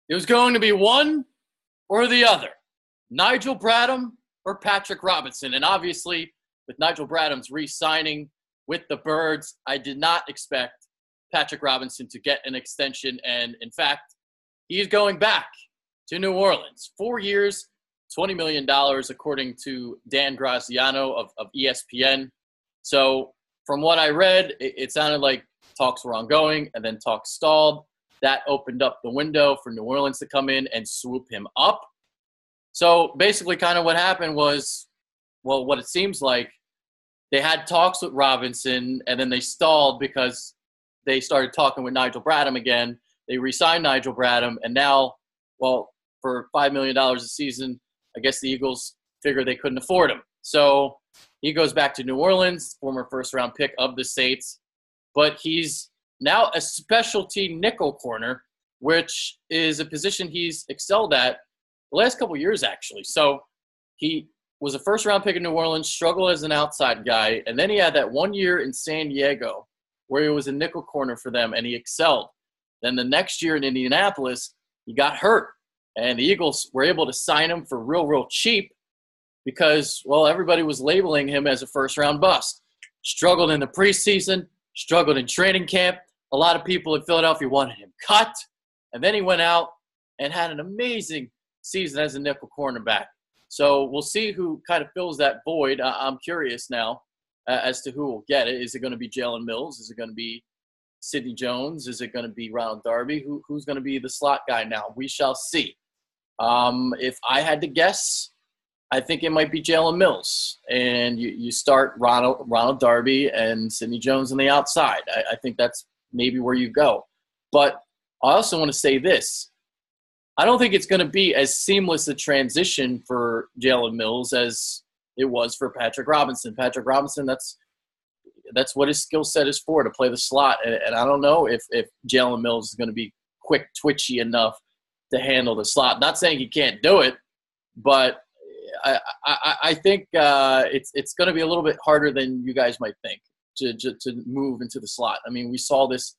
It was going to be one or the other, Nigel Bradham or Patrick Robinson. And obviously, with Nigel Bradham's re-signing with the Birds, I did not expect Patrick Robinson to get an extension. And in fact, he's going back to New Orleans. 4 years, $20 million, according to Dan Graziano of ESPN. So from what I read, it sounded like talks were ongoing and then talks stalled. That opened up the window for New Orleans to come in and swoop him up. So basically kind of what happened was, well, what it seems like, they had talks with Robinson and then they stalled because they started talking with Nigel Bradham again. They re-signed Nigel Bradham, and now, well, for $5 million a season, I guess the Eagles figured they couldn't afford him. So he goes back to New Orleans, former first-round pick of the Saints, but he's now a specialty nickel corner, which is a position he's excelled at the last couple of years, actually. So he was a first-round pick in New Orleans, struggled as an outside guy, and then he had that 1 year in San Diego where he was a nickel corner for them, and he excelled. Then the next year in Indianapolis, he got hurt, and the Eagles were able to sign him for real cheap because, well, everybody was labeling him as a first-round bust. Struggled in the preseason, struggled in training camp. A lot of people in Philadelphia wanted him cut, and then he went out and had an amazing season as a nickel cornerback. So we'll see who kind of fills that void. I'm curious now as to who will get it. Is it going to be Jalen Mills? Is it going to be Sidney Jones? Is it going to be Ronald Darby? Who's going to be the slot guy now? We shall see. If I had to guess, I think it might be Jalen Mills. And you start Ronald Darby and Sidney Jones on the outside. I think that's maybe where you go. But I also want to say this. I don't think it's going to be as seamless a transition for Jalen Mills as it was for Patrick Robinson. Patrick Robinson, that's what his skill set is for, to play the slot. And I don't know if Jalen Mills is going to be quick, twitchy enough to handle the slot. Not saying he can't do it, but I think it's going to be a little bit harder than you guys might think to move into the slot. I mean, we saw this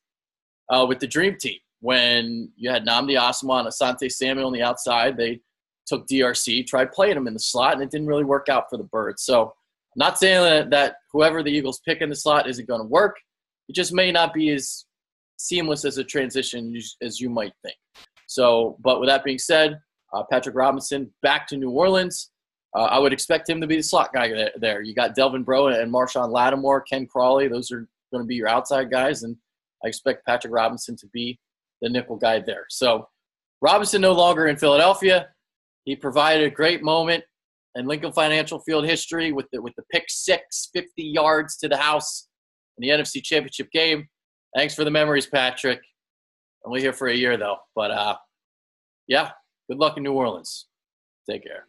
with the Dream Team when you had Nnamdi Asomugha and Asante Samuel on the outside. They took DRC, tried playing him in the slot, and it didn't really work out for the Birds. So I'm not saying that whoever the Eagles pick in the slot isn't going to work. It just may not be as seamless as a transition as you might think. So, but with that being said, Patrick Robinson back to New Orleans. I would expect him to be the slot guy there. You got Delvin Breaux and Marshawn Lattimore, Ken Crawley. Those are going to be your outside guys, and I expect Patrick Robinson to be the nickel guy there. So Robinson no longer in Philadelphia. He provided a great moment in Lincoln Financial Field history with the pick six, 50 yards to the house in the NFC Championship game. Thanks for the memories, Patrick. Only here for a year, though. But, yeah, good luck in New Orleans. Take care.